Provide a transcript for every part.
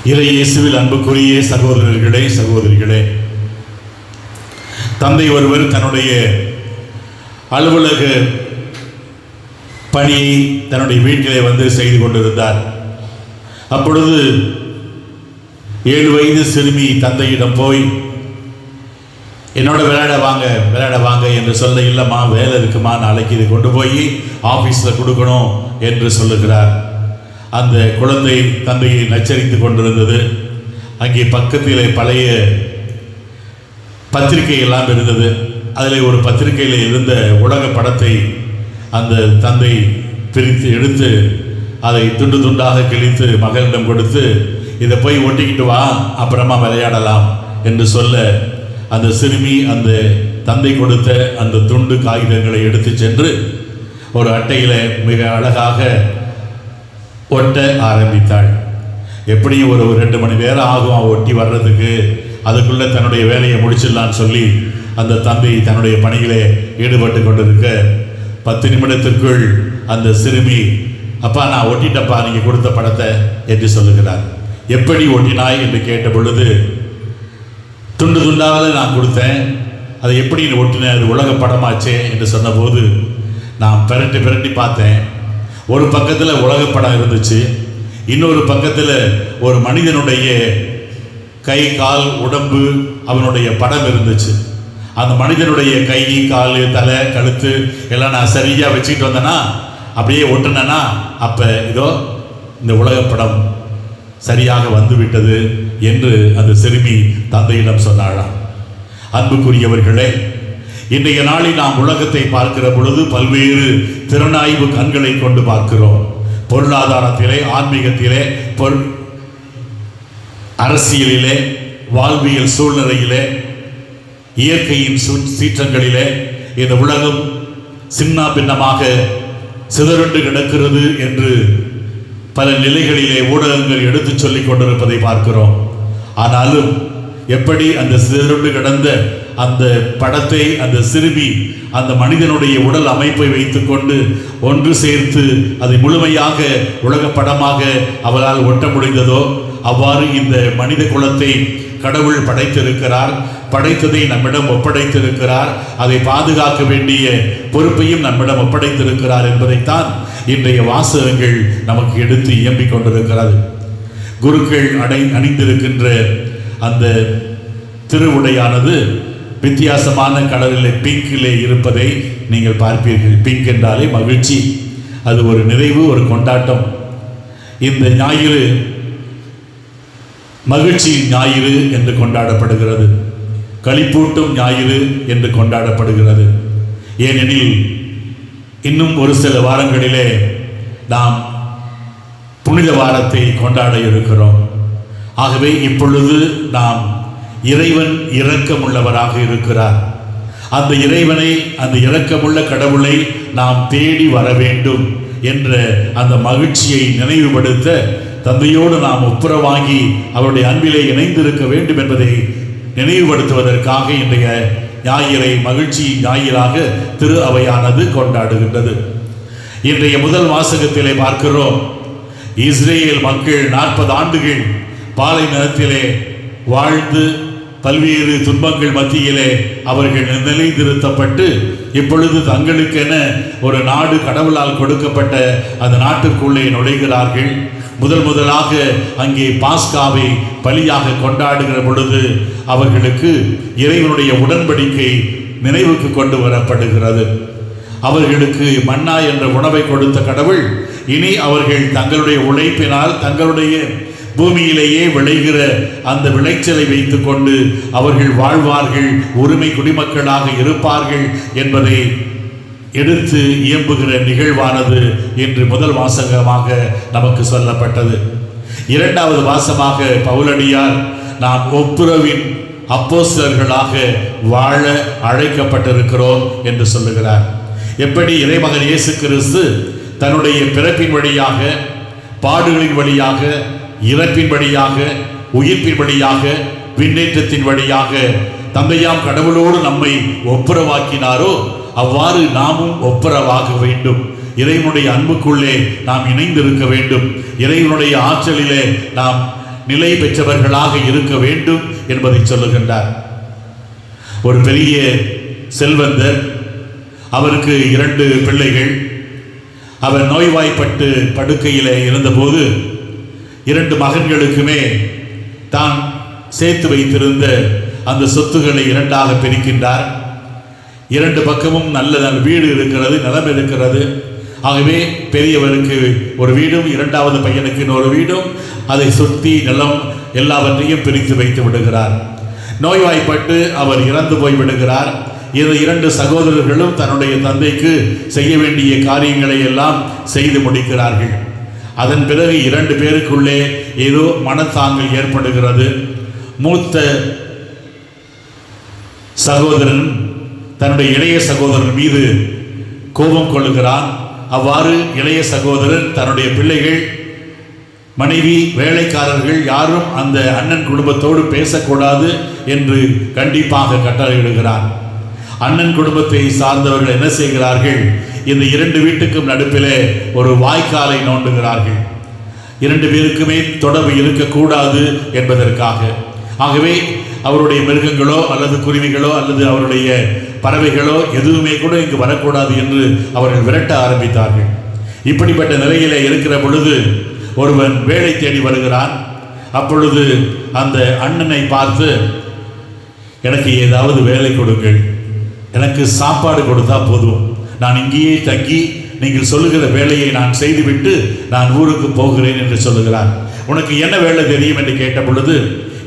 இறை இயேசுவில் அன்புக்குரிய சகோதரர்களே சகோதரிகளே, தந்தை ஒருவர் தன்னுடைய அலுவலக பணியை தன்னுடைய வீட்டிலே வந்து செய்து கொண்டிருந்தார். அப்பொழுது 7 வயது சிறுமி தந்தையிடம் போய், என்னோட விளையாட வாங்க என்று சொல்ல, இல்லைம்மா வேலை இருக்குமா, நாளைக்கு இது கொண்டு போய் ஆஃபீஸில் கொடுக்கணும் என்று சொல்லுகிறார். அந்த குழந்தை தந்தையை நச்சரித்து கொண்டிருந்தது. அங்கே பக்கத்திலே பழைய பத்திரிகை எல்லாம் இருந்தது. அதில் ஒரு பத்திரிகையில் இருந்த உலக படத்தை அந்த தந்தை பிரித்து எடுத்து அதை துண்டு துண்டாக கிழித்து மகளிடம் கொடுத்து, இதை போய் ஒட்டிக்கிட்டு வா, அப்புறமா விளையாடலாம் என்று சொல்ல, அந்த சிறுமி அந்த தந்தை கொடுத்த அந்த துண்டு காகிதங்களை எடுத்து சென்று ஒரு அட்டையில் மிக அழகாக ஒட்ட ஆரம்பித்தாள். எப்படியும் ஒரு 2 மணி நேரம் ஆகும் ஒட்டி வர்றதுக்கு. அதுக்குள்ளே தன்னுடைய வேலையை முடிச்சிடலான்னு சொல்லி அந்த தந்தை தன்னுடைய பணிகளே ஈடுபட்டு கொண்டிருக்க, 10 நிமிடத்திற்குள் அந்த சிறுமி, அப்பா நான் ஒட்டிட்டப்பா நீங்கள் கொடுத்த படத்தை என்று சொல்லுகிறார். எப்படி ஒட்டினாய் என்று கேட்ட பொழுது, துண்டு துண்டாக நான் கொடுத்தேன், அதை எப்படி ஒட்டினேன், அது உலக படமாச்சே என்று சொன்னபோது நான் பிரட்டி பார்த்தேன். ஒரு பக்கத்தில் உலக படம் இருந்துச்சு, இன்னொரு பக்கத்தில் ஒரு மனிதனுடைய கை கால் உடம்பு அவனுடைய படம் இருந்துச்சு. அந்த மனிதனுடைய கை கால் தலை கழுத்து எல்லாம் நான் சரியாக வச்சுக்கிட்டு வந்தேன்னா, அப்படியே ஒட்டுனேன்னா, அப்போ இதோ இந்த உலக படம் சரியாக வந்துவிட்டது என்று அந்த சிறுமி தந்தையிடம் சொன்னாளாம். அன்புக்குரியவர்களே, இன்றைய நாளில் நாம் உலகத்தை பார்க்கிற பொழுது பல்வேறு திறனாய்வு கண்களை கொண்டு பார்க்கிறோம். பொருளாதாரத்திலே, ஆன்மீகத்திலே, அரசியலிலே, வாழ்வியல் சூழ்நிலையிலே, இயற்கையின் சீற்றங்களிலே இந்த உலகம் சின்ன பின்னமாக சிதறுண்டு கிடக்கிறது என்று பல நிலைகளிலே ஊடகங்கள் எடுத்து சொல்லிக் கொண்டிருப்பதை பார்க்கிறோம். ஆனாலும் எப்படி அந்த சிதறுண்டு கிடந்த அந்த படத்தை அந்த சிறுமி அந்த மனிதனுடைய உடல் அமைப்பை வைத்துக்கொண்டு ஒன்று சேர்த்து அதை முழுமையாக உலக படமாக அவரால் ஒட்ட முடிந்ததோ, அவ்வாறு இந்த மனித குலத்தை கடவுள் படைத்திருக்கிறார். படைத்ததை நம்மிடம் ஒப்படைத்திருக்கிறார். அதை பாதுகாக்க வேண்டிய பொறுப்பையும் நம்மிடம் ஒப்படைத்திருக்கிறார் என்பதைத்தான் இன்றைய வாசகங்கள் நமக்கு எடுத்து இயம்பிக் கொண்டிருக்கிறது. குருக்கள் அணிந்திருக்கின்ற அந்த திருவுடையானது வித்தியாசமான கலரிலே பிங்கிலே இருப்பதை நீங்கள் பார்ப்பீர்கள். பிங்க் என்றாலே மகிழ்ச்சி, அது ஒரு நிறைவு, ஒரு கொண்டாட்டம். இந்த ஞாயிறு மகிழ்ச்சியின் ஞாயிறு என்று கொண்டாடப்படுகிறது, களிப்பூட்டும் ஞாயிறு என்று கொண்டாடப்படுகிறது. ஏனெனில் இன்னும் ஒரு சில வாரங்களிலே நாம் புனித வாரத்தை கொண்டாட இருக்கிறோம். ஆகவே இப்பொழுது நாம் இறைவன் இரக்கமுள்ளவராக இருக்கிறார். அந்த இறைவனை, அந்த இரக்கமுள்ள கடவுளை நாம் தேடி வர வேண்டும் என்ற அந்த மகிழ்ச்சியை நினைவுபடுத்த தந்தையோடு நாம் ஒப்புரவாகி அவருடைய அன்பிலே இணைந்திருக்க வேண்டும் என்பதை நினைவுபடுத்துவதற்காக இன்றைய ஞாயிறை மகிழ்ச்சி ஞாயிறாக திரு அவையானது கொண்டாடுகின்றது. இன்றைய முதல் வாசகத்திலே பார்க்கிறோம், இஸ்ரேல் மக்கள் 40 ஆண்டுகள் பாலை நிலத்திலே வாழ்ந்து பல்வேறு துன்பங்கள் மத்தியிலே அவர்கள் நிலைநிறுத்தப்பட்டு இப்பொழுது தங்களுக்கென ஒரு நாடு கடவுளால் கொடுக்கப்பட்ட அந்த நாட்டுக்குள்ளே நுழைகிறார்கள். முதலாக அங்கே பாஸ்காவை பலியாக கொண்டாடுகிற பொழுது அவர்களுக்கு இறைவனுடைய உடன்படிக்கை நினைவுக்கு கொண்டு வரப்படுகிறது. அவர்களுக்கு மன்னா என்ற உணவை கொடுத்த கடவுள் இனி அவர்கள் தங்களுடைய உழைப்பினால் தங்களுடைய பூமியிலேயே விளைகிற அந்த விளைச்சலை வைத்து கொண்டு அவர்கள் வாழ்வார்கள், உரிமை குடிமக்களாக இருப்பார்கள் என்பதை எடுத்து இயம்புகிற நிகழ்வானது என்று முதல் வாசகமாக நமக்கு சொல்லப்பட்டது. இரண்டாவது வாசமாக பவுலடியார் நாம் ஒப்புரவின் அப்போஸ்தலர்களாக வாழ அழைக்கப்பட்டிருக்கிறோம் என்று சொல்லுகிறார். எப்படி இறைமகன் இயேசு கிறிஸ்து தன்னுடைய பிறப்பின் வழியாக, பாடுகளின் வழியாக, இறப்பின் வழியாக, உயிர்ப்பின் வழியாக, விண்ணேற்றத்தின் வழியாக தந்தையாம் கடவுளோடு நம்மை ஒப்புரவாக்கினாரோ, அவ்வாறு நாமும் ஒப்புரவாக வேண்டும். இறைவனுடைய அன்புக்குள்ளே நாம் இணைந்திருக்க வேண்டும். இறைவனுடைய ஆற்றலிலே நாம் நிலை பெற்றவர்களாக இருக்க வேண்டும் என்பதை சொல்லுகின்றார். ஒரு பெரிய செல்வந்தர், அவருக்கு 2 பிள்ளைகள். அவர் நோய்வாய்ப்பட்டு படுக்கையில் இருந்தபோது 2 மகன்களுக்குமே தான் சேர்த்து வைத்திருந்த அந்த சொத்துக்களை 2ஆக பிரிக்கின்றார். 2 பக்கமும் நல்ல வீடு இருக்கிறது, நிலம் இருக்கிறது. ஆகவே பெரியவருக்கு ஒரு வீடும் 2வது பையனுக்கு இன்னொரு வீடும், அதை சுற்றி நிலம் எல்லாவற்றையும் பிரித்து வைத்து விடுகிறார். நோய்வாய்ப்பட்டு அவர் இறந்து போய் விடுகிறார். இந்த 2 சகோதரர்களும் தன்னுடைய தந்தைக்கு செய்ய வேண்டிய காரியங்களை எல்லாம் செய்து முடிக்கிறார்கள். அதன் பிறகு 2 பேருக்குள்ளே ஏதோ மனத்தாங்கல் ஏற்படுகிறது. மூத்த சகோதரன் தன்னுடைய இளைய சகோதரன் மீது கோபம் கொள்ளுகிறான். அவ்வாறு இளைய சகோதரன் தன்னுடைய பிள்ளைகள், மனைவி, வேலைக்காரர்கள் யாரும் அந்த அண்ணன் குடும்பத்தோடு பேசக்கூடாது என்று கண்டிப்பாக கட்டளையிடுகிறார். அண்ணன் குடும்பத்தை சார்ந்தவர்கள் என்ன செய்கிறார்கள்? இந்த 2 வீட்டுக்கும் நடுப்பிலே ஒரு வாய்க்காலை நோண்டுகிறார்கள். 2 பேருக்குமே தொடர்பு இருக்கக்கூடாது என்பதற்காக. ஆகவே அவருடைய மிருகங்களோ அல்லது குருவிகளோ அல்லது அவருடைய பறவைகளோ எதுவுமே கூட இங்கு வரக்கூடாது என்று அவர்கள் விரட்ட ஆரம்பித்தார்கள். இப்படிப்பட்ட நிலையிலே இருக்கிற பொழுது ஒருவன் வேலை தேடி வருகிறான். அப்பொழுது அந்த அண்ணனை பார்த்து, எனக்கு ஏதாவது வேலை கொடுங்கள், எனக்கு சாப்பாடு கொடுத்தா போதும், நான் இங்கேயே தங்கி நீங்கள் சொல்லுகிற வேலையை நான் செய்துவிட்டு நான் ஊருக்கு போகிறேன் என்று சொல்லுகிறார். உனக்கு என்ன வேலை தெரியும் என்று கேட்ட பொழுது,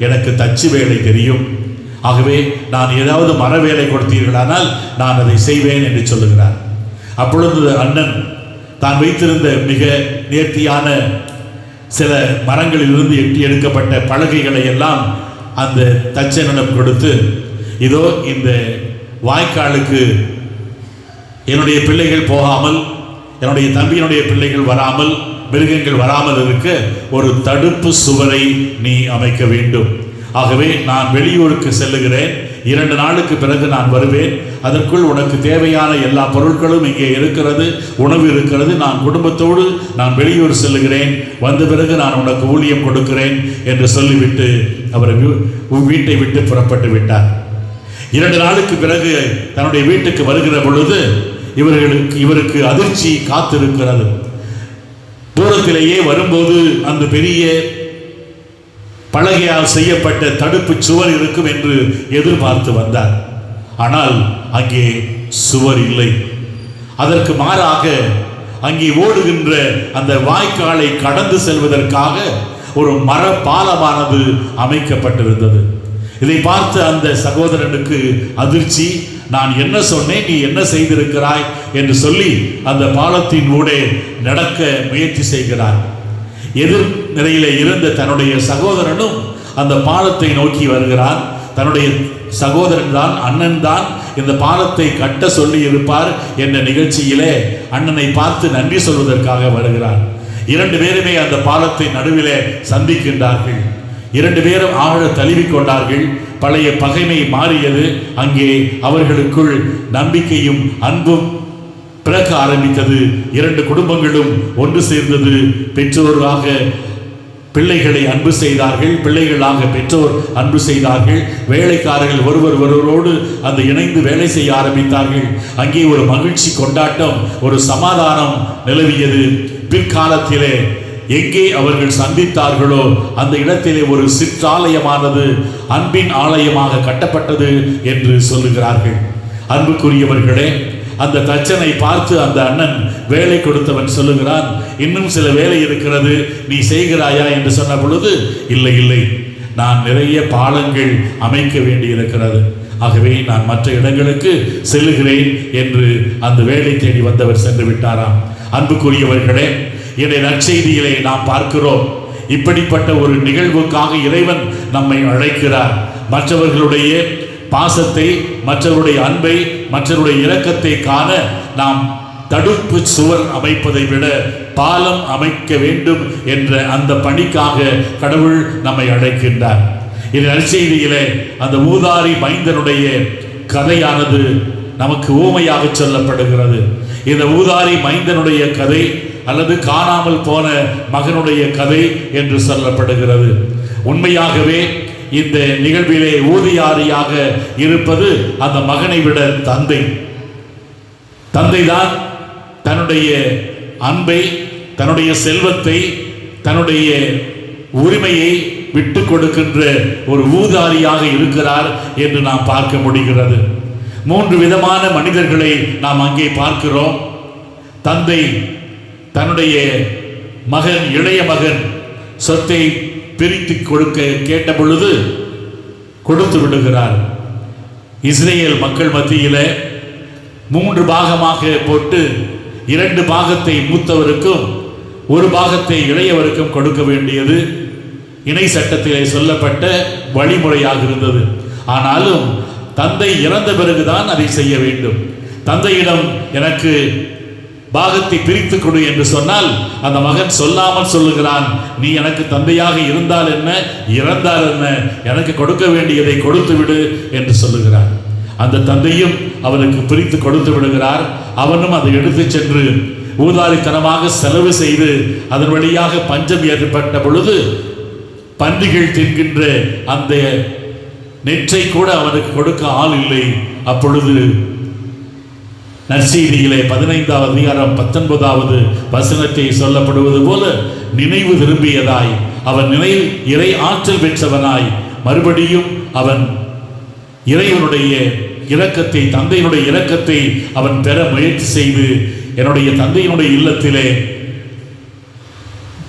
எனக்கு தச்சு வேலை தெரியும், ஆகவே நான் ஏதாவது மர வேலை கொடுத்தீர்களானால் நான் அதை செய்வேன் என்று சொல்லுகிறார். அப்பொழுது அண்ணன் தான் வைத்திருந்த மிக நேர்த்தியான சில மரங்களிலிருந்து எட்டி எடுக்கப்பட்ட பலகைகளை எல்லாம் அந்த தச்சனிடம் கொடுத்து, இதோ இந்த வாய்க்காலுக்கு என்னுடைய பிள்ளைகள் போகாமல், என்னுடைய தம்பியினுடைய பிள்ளைகள் வராமல், மிருகங்கள் வராமல் இருக்க ஒரு தடுப்பு சுவரை நீ அமைக்க வேண்டும். ஆகவே நான் வெளியூருக்கு செல்லுகிறேன், 2 நாளுக்கு பிறகு நான் வருவேன், அதற்குள் உனக்கு தேவையான எல்லா பொருட்களும் இங்கே இருக்கிறது, உணவு இருக்கிறது, நான் குடும்பத்தோடு நான் வெளியூர் செல்லுகிறேன், வந்த பிறகு நான் உனக்கு ஊழியம் கொடுக்கிறேன் என்று சொல்லிவிட்டு அவர் வீட்டை விட்டு புறப்பட்டு விட்டார். 2 நாளுக்கு பிறகு தன்னுடைய வீட்டுக்கு வருகிற பொழுது இவருக்கு அதிர்ச்சி காத்திருக்கிறது. தூரத்திலேயே வரும்போது அந்த பெரிய பலகையால் செய்யப்பட்ட தடுப்பு சுவர் இருக்கும் என்று எதிர்பார்த்து வந்தார். ஆனால் அங்கே சுவர் இல்லை. அதற்கு மாறாக அங்கே ஓடுகின்ற அந்த வாய்க்காலை கடந்து செல்வதற்காக ஒரு மர பாலமானது அமைக்கப்பட்டிருந்தது. இதை பார்த்து அந்த சகோதரனுக்கு அதிர்ச்சி. நான் என்ன சொன்னேன், நீ என்ன செய்திருக்கிறாய் என்று சொல்லி அந்த பாலத்தின் ஊடே நடக்க முயற்சி செய்கிறார். எதிர் நிலையிலே இருந்த தன்னுடைய சகோதரனும் அந்த பாலத்தை நோக்கி வருகிறான். தன்னுடைய சகோதரன் தான், அண்ணன் தான் இந்த பாலத்தை கட்ட சொல்லி இருப்பார் என்ற நிகழ்ச்சியிலே அண்ணனை பார்த்து நன்றி சொல்வதற்காக வருகிறார். 2 பேருமே அந்த பாலத்தை நடுவிலே சந்திக்கின்றார்கள். 2 பேரும் ஆழ தழுவிக்கொண்டார்கள். பழைய பகைமை மாறியது. அங்கே அவர்களுக்குள் நம்பிக்கையும் அன்பும் பிறக்க ஆரம்பித்தது. 2 குடும்பங்களும் ஒன்று சேர்ந்தது. பெற்றோராக பிள்ளைகளை அன்பு செய்தார்கள், பிள்ளைகளாக பெற்றோர் அன்பு செய்தார்கள். வேலைக்காரர்கள் ஒருவரோடு அந்த இணைந்து வேலை செய்ய ஆரம்பித்தார்கள். அங்கே ஒரு மகிழ்ச்சி, கொண்டாட்டம், ஒரு சமாதானம் நிலவியது. பிற்காலத்திலே எங்கே அவர்கள் சந்தித்தார்களோ அந்த இடத்திலே ஒரு சிற்றாலயமானது அன்பின் ஆலயமாக கட்டப்பட்டது என்று சொல்லுகிறார்கள். அன்புக்குரியவர்களே, அந்த தச்சனை பார்த்து அந்த அண்ணன், வேலை கொடுத்தவன் சொல்லுகிறான், இன்னும் சில வேலை இருக்கிறது, நீ செய்கிறாயா என்று சொன்ன பொழுது, இல்லை இல்லை, நான் நிறைய பாலங்கள் அமைக்க வேண்டியிருக்கிறது, ஆகவே நான் மற்ற இடங்களுக்கு செல்லுகிறேன் என்று அந்த வேலை தேடி வந்தவர் சென்று விட்டாராம். அன்புக்குரியவர்களே, என்னுடைய நற்செய்தியிலே நாம் பார்க்கிறோம், இப்படிப்பட்ட ஒரு நிகழ்வுக்காக இறைவன் நம்மை அழைக்கிறார். மற்றவர்களுடைய பாசத்தை, மற்றவருடைய அன்பை, மற்றவருடைய இரக்கத்தை காண நாம் தடுப்பு சுவர் அமைப்பதை விட பாலம் அமைக்க வேண்டும் என்ற அந்த பணிக்காக கடவுள் நம்மை அழைக்கின்றார். இந்த நற்செய்தியிலே அந்த ஊதாரி மைந்தனுடைய கதையானது நமக்கு ஊமையாக சொல்லப்படுகிறது. இந்த ஊதாரி மைந்தனுடைய கதை அல்லது காணாமல் போன மகனுடைய கதை என்று சொல்லப்படுகிறது. உண்மையாகவே இந்த நிகழ்விலே ஊதியாரியாக இருப்பது அந்த மகனை விட தந்தை. தந்தைதான் தன்னுடைய அன்பை, தன்னுடைய செல்வத்தை, தன்னுடைய உரிமையை விட்டு கொடுக்கின்ற ஒரு ஊதாரியாக இருக்கிறார் என்று நாம் பார்க்க முடிகிறது. 3 விதமான மனிதர்களை நாம் அங்கே பார்க்கிறோம். தந்தை தன்னுடைய மகன், இளைய மகன் சொத்தை பிரித்து கொடுக்க கேட்ட பொழுது கொடுத்து விடுகிறார். இஸ்ரேல் மக்கள் மத்தியில் 3 பாகமாக போட்டு 2 பாகத்தை மூத்தவருக்கும் 1 பாகத்தை இளையவருக்கும் கொடுக்க வேண்டியது இணை சட்டத்திலே சொல்லப்பட்ட வழிமுறையாக இருந்தது. ஆனாலும் தந்தை இறந்த பிறகுதான் அதை செய்ய வேண்டும். தந்தையிடம் எனக்கு பாகத்தை பிரித்து கொடு என்று சொன்னால் அந்த மகன் சொல்லாமல் சொல்லுகிறான், நீ எனக்கு தந்தையாக இருந்தால் என்ன, இறந்தால் என்ன, எனக்கு கொடுக்க வேண்டியதை கொடுத்து விடு என்று சொல்லுகிறார். அந்த தந்தையும் அவனுக்கு பிரித்து கொடுத்து விடுகிறார். அவனும் அதை எடுத்து சென்று ஊதாரித்தனமாக செலவு செய்து அதன் வழியாக பஞ்சம் ஏற்பட்ட பொழுது பன்றிகள் தின்கின்ற அந்த நெற்றை கூட அவனுக்கு கொடுக்க ஆள் இல்லை. அப்பொழுது நற்செய்தியிலே 15வது அதிகாரம் 19வது வசனத்தை சொல்லப்படுவது போல நினைவு திரும்பியதாய் அவன் இறை ஆற்றல் பெற்றவனாய் மறுபடியும் அவன் இறைவனுடைய இரக்கத்தை, தந்தையினுடைய இரக்கத்தை அவன் பெற முயற்சி செய்து, என்னுடைய தந்தையினுடைய இல்லத்திலே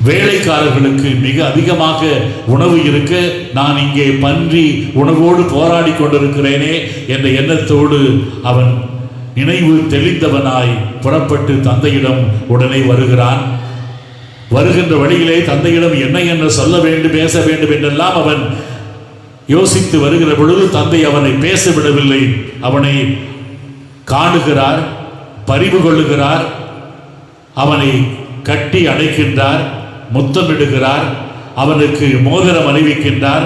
வேலைக்காரர்களுக்கு மிக அதிகமாக உணவு இருக்க நான் இங்கே பன்றி உணவோடு போராடி கொண்டிருக்கிறேனே என்ற எண்ணத்தோடு அவன் நினைவு தெளிந்தவனாய் புறப்பட்டு தந்தையிடம் உடனே வருகிறான். வருகின்ற வழியிலே தந்தையிடம் என்ன சொல்ல வேண்டும், பேச வேண்டும் என்றெல்லாம் அவன் யோசித்து வருகிற பொழுது தந்தை அவனை பேச விடவில்லை. அவனை காணுகிறார், பரிவு கொள்ளுகிறார், அவனை கட்டி அணைக்கின்றார், முத்தமிடுகிறார், அவனுக்கு மோதிரம் அணிவிக்கின்றார்,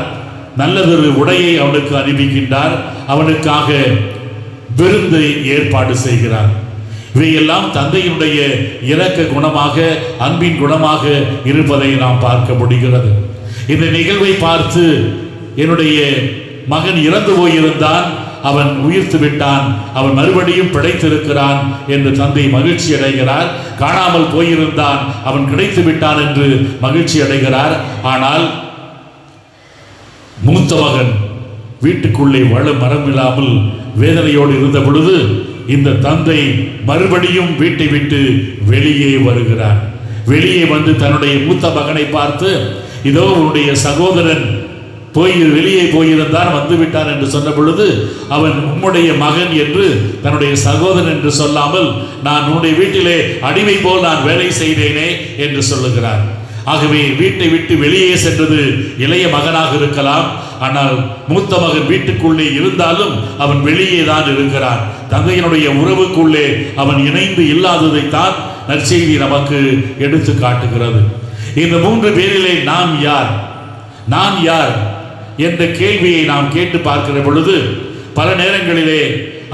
நல்லதொரு உடையை அவனுக்கு அணிவிக்கின்றார், அவனுக்காக விருந்து ஏற்பாடு செய்கிறார். இவையெல்லாம் தந்தையினுடைய இரக்க குணமாக, அன்பின் குணமாக இருப்பதை நாம் பார்க்க முடிகிறது. இந்த நிகழ்வை பார்த்து என்னுடைய மகன் இறந்து போயிருந்தான், அவன் உயிர்த்து விட்டான், அவன் மறுபடியும் பிழைத்திருக்கிறான் என்று தந்தை மகிழ்ச்சி அடைகிறார். காணாமல் போயிருந்தான், அவன் கிடைத்து விட்டான் என்று மகிழ்ச்சி அடைகிறார். ஆனால் மூத்த மகன் வீட்டுக்குள்ளே வாழ மரமில்லாமல் வேதனையோடு இருந்த பொழுது இந்த தந்தை மறுபடியும் வீட்டை விட்டு வெளியே வருகிறார். வெளியே வந்து தன்னுடைய மூத்த மகனை பார்த்து, இதோ உன்னுடைய சகோதரன் வெளியே போயிருந்தான், வந்து விட்டான் என்று சொன்ன பொழுது அவன் உம்முடைய மகன் என்று தன்னுடைய சகோதரன் என்று சொல்லாமல், நான் உன்னுடைய வீட்டிலே அடிமை போல் நான் வேலை செய்தேனே என்று சொல்லுகிறார். ஆகவே வீட்டை விட்டு வெளியே சென்றது இளைய மகனாக இருக்கலாம். ஆனால் மூத்த மகன் வீட்டுக்குள்ளே இருந்தாலும் அவன் வெளியே தான் இருக்கிறான். தந்தையினுடைய உறவுக்குள்ளே அவன் இணைந்து இல்லாததைத்தான் நற்செய்தி நமக்கு எடுத்து காட்டுகிறது. இந்த 3 பேரிலே நான் யார் என்ற கேள்வியை நாம் கேட்டு பார்க்கிற பொழுது பல நேரங்களிலே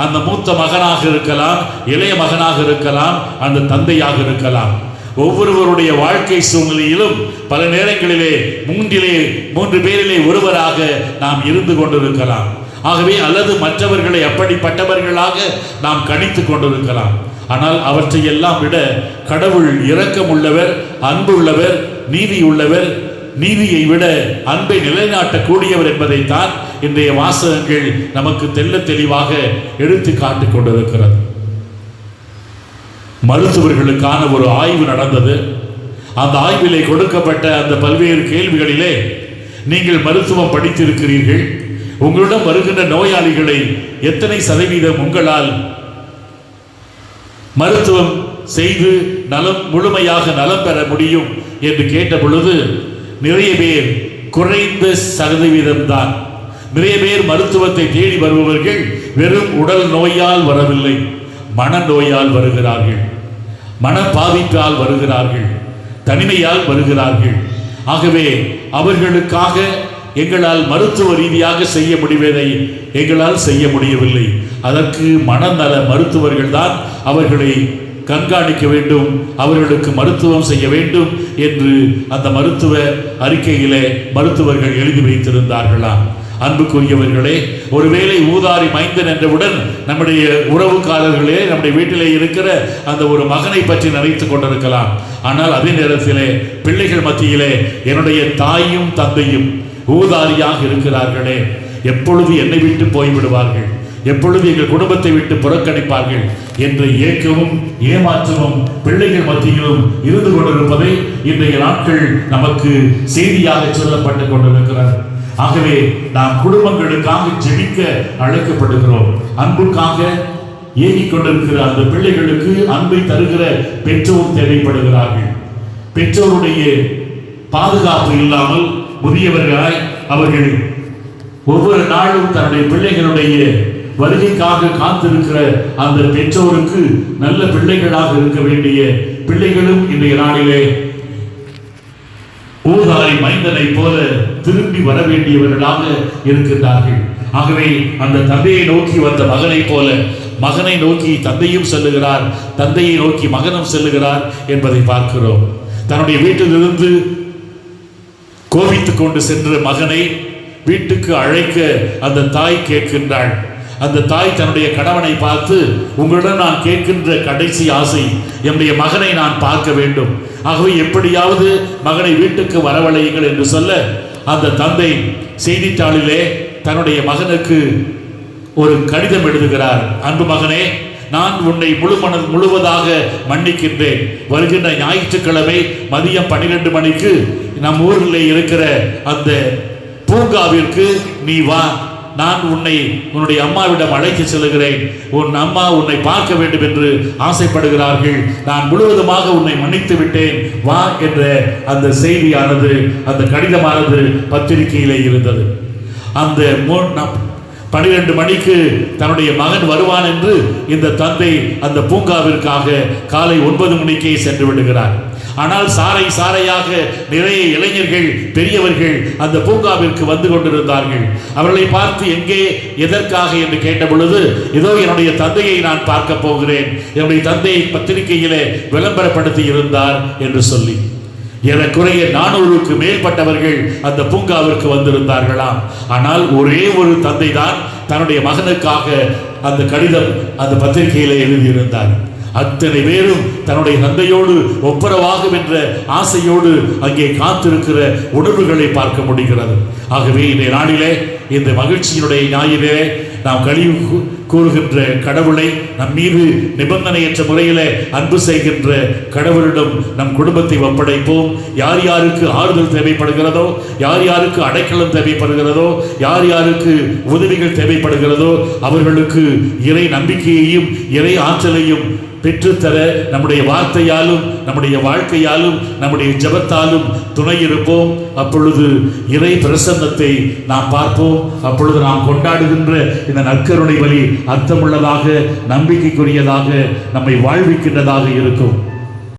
அந்த மூத்த மகனாக இருக்கலாம், இளைய மகனாக இருக்கலாம், அந்த தந்தையாக இருக்கலாம். ஒவ்வொருவருடைய வாழ்க்கை சூழ்நிலையிலும் பல நேரங்களிலே 3 பேரிலே ஒருவராக நாம் இருந்து கொண்டிருக்கலாம். ஆகவே அல்லது மற்றவர்களை அப்படிப்பட்டவர்களாக நாம் கணித்து கொண்டிருக்கலாம். ஆனால் அவற்றையெல்லாம் விட கடவுள் இரக்கமுள்ளவர், அன்புள்ளவர், நீதியுள்ளவர், நீதியை விட அன்பை நிலைநாட்டக்கூடியவர் என்பதைத்தான் இன்றைய வாசகங்கள் நமக்கு தெள்ள தெளிவாக எடுத்து காட்டிக் கொண்டிருக்கிறது. மருத்துவர்களுக்கான ஒரு ஆய்வு நடந்தது. அந்த ஆய்விலே கொடுக்கப்பட்ட அந்த பல்வேறு கேள்விகளிலே, நீங்கள் மருத்துவம் படித்திருக்கிறீர்கள், உங்களிடம் வருகின்ற நோயாளிகளை எத்தனை சதவீதம் உங்களால் மருத்துவம் செய்து முழுமையாக நலம் பெற முடியும் என்று கேட்ட பொழுது நிறைய பேர் குறைந்த சதவீதம்தான். நிறைய பேர் மருத்துவத்தை தேடி வருபவர்கள் வெறும் உடல் நோயால் வரவில்லை, மனநோயால் வருகிறார்கள், மன பாதிப்பால் வருகிறார்கள், தனிமையால் வருகிறார்கள். ஆகவே அவர்களுக்காக எங்களால் மருத்துவ ரீதியாக செய்ய முடிவதை எங்களால் செய்ய முடியவில்லை. அதற்கு மனநல மருத்துவர்கள் தான் அவர்களை கண்காணிக்க வேண்டும், அவர்களுக்கு மருத்துவம் செய்ய வேண்டும் என்று அந்த மருத்துவ அறிக்கையிலே மருத்துவர்கள் எழுதி வைத்திருந்தார்களாம். அன்புக்குரியவர்களே, ஒருவேளை ஊதாரி மைந்தன் என்றவுடன் நம்முடைய உறவுக்காரர்களே, நம்முடைய வீட்டிலே இருக்கிற அந்த ஒரு மகனை பற்றி நினைத்துக் கொண்டிருக்கலாம். ஆனால் அதே நேரத்திலே பிள்ளைகள் மத்தியிலே என்னுடைய தாயும் தந்தையும் ஊதாரியாக இருக்கிறார்களே, எப்பொழுது என்னை விட்டு போய்விடுவார்கள், எப்பொழுது எங்கள் குடும்பத்தை விட்டு புறக்கணிப்பார்கள் என்ற ஏக்கமும் ஏமாற்றமும் பிள்ளைகள் மத்தியிலும் இருந்து கொண்டிருப்பதை இன்றைய நாட்கள் நமக்கு செய்தியாக சொல்லப்பட்டுக் கொண்டிருக்கிறார். ஆகவே நாம் குடும்பங்களுக்காக ஜெபிக்க அழைக்கப்படுகிறோம். அன்புக்காக ஏங்கிக் கொண்டிருக்கிற அந்த பிள்ளைகளுக்கு அன்பை தருகிற பெற்றோர் தேவைப்படுகிறார்கள். பெற்றோருடைய பாதுகாப்பு இல்லாமல் முதியவர்களாய் அவர்கள் ஒவ்வொரு நாளும் தன்னுடைய பிள்ளைகளுடைய வருகைக்காக காத்திருக்கிற அந்த பெற்றோருக்கு நல்ல பிள்ளைகளாக இருக்க வேண்டிய பிள்ளைகளும் இன்றைய நாளிலே ஊதாரி மைந்தனை போல திரும்பி வர வேண்டியவர்களாக இருக்கின்றார்கள். ஆகவே அந்த தந்தையை நோக்கி வந்த மகனை போல மகனை நோக்கி தந்தையும் செல்லுகிறார், தந்தையை நோக்கி மகனும் செல்லுகிறார் என்பதை பார்க்கிறோம். தன்னுடைய வீட்டிலிருந்து கோபித்துக் கொண்டு சென்ற மகனை வீட்டுக்கு அழைக்க அந்த தாய் கேட்கின்றாள். அந்த தாய் தன்னுடைய கணவனை பார்த்து, உங்களிடம் நான் கேட்கின்ற கடைசி ஆசை என்னுடைய மகனை நான் பார்க்க வேண்டும், ஆகவே எப்படியாவது மகனை வீட்டுக்கு வரவழையுங்கள் என்று சொல்ல, அந்த தந்தை செய்தித்தாளிலே தன்னுடைய மகனுக்கு ஒரு கடிதம் எழுதுகிறார். அன்பு மகனே, நான் உன்னை முழுவதாக மன்னிக்கின்றேன். வருகின்ற ஞாயிற்றுக்கிழமை மதியம் 12 மணிக்கு நம் ஊரில் இருக்கிற அந்த பூங்காவிற்கு நீ வா. நான் உன்னை உன்னுடைய அம்மாவிடம் அழைத்து செல்கிறேன். உன் அம்மா உன்னை பார்க்க வேண்டும் என்று ஆசைப்படுகிறார்கள். நான் முழுவதுமாக உன்னை மன்னித்து விட்டேன், வா என்ற அந்த செய்தியானது, அந்த கடிதமானது பத்திரிகையிலே இருந்தது. அந்த 12 மணிக்கு தன்னுடைய மகன் வருவான் என்று இந்த தந்தை அந்த பூங்காவிற்காக காலை 9 மணிக்கே சென்று விடுகிறார். ஆனால் சாறை சாறையாக நிறைய இளைஞர்கள் பெரியவர்கள் அந்த பூங்காவிற்கு வந்து கொண்டிருந்தார்கள். அவர்களை பார்த்து எங்கே எதற்காக என்று கேட்ட பொழுது, இதோ என்னுடைய தந்தையை நான் பார்க்க போகிறேன், என்னுடைய தந்தையை பத்திரிகையிலே விளம்பரப்படுத்தி இருந்தார் என்று சொல்லி ஏறக்குறைய 400க்கு மேற்பட்டவர்கள் அந்த பூங்காவிற்கு வந்திருந்தார்களாம். ஆனால் ஒரே ஒரு தந்தை தான் தன்னுடைய மகனுக்காக அந்த கடிதம் அந்த பத்திரிகையிலே எழுதியிருந்தார். அத்தனை பேரும் தன்னுடைய தந்தையோடு ஒப்புரவாகும் என்ற ஆசையோடு அங்கே காத்திருக்கிற உணர்வுகளை பார்க்க முடிகிறது. ஆகவே இந்த நாளிலே, இந்த மகிழ்ச்சியினுடைய ஞாயிறே, நாம் கழிவு கூறுகின்ற கடவுளை, நம் மீது நிபந்தனையற்ற முறையிலே அன்பு செய்கின்ற கடவுளிடம் நம் குடும்பத்தை ஒப்படைப்போம். யார் யாருக்கு ஆறுதல் தேவைப்படுகிறதோ, யார் யாருக்கு அடைக்கலம் தேவைப்படுகிறதோ, யார் யாருக்கு உதவிகள் தேவைப்படுகிறதோ அவர்களுக்கு இறை நம்பிக்கையையும் இறை ஆற்றலையும் பெற்றுத்தர நம்முடைய வார்த்தையாலும் நம்முடைய வாழ்க்கையாலும் நம்முடைய ஜெபத்தாலும் துணை இருப்போம். அப்பொழுது இறை பிரசன்னத்தை நாம் பார்ப்போம். அப்பொழுது நாம் கொண்டாடுகின்ற இந்த நற்கருணை வழி அர்த்தமுள்ளதாக, நம்பிக்கைக்குரியதாக, நம்மை வாழ்விக்கின்றதாக இருக்கும்.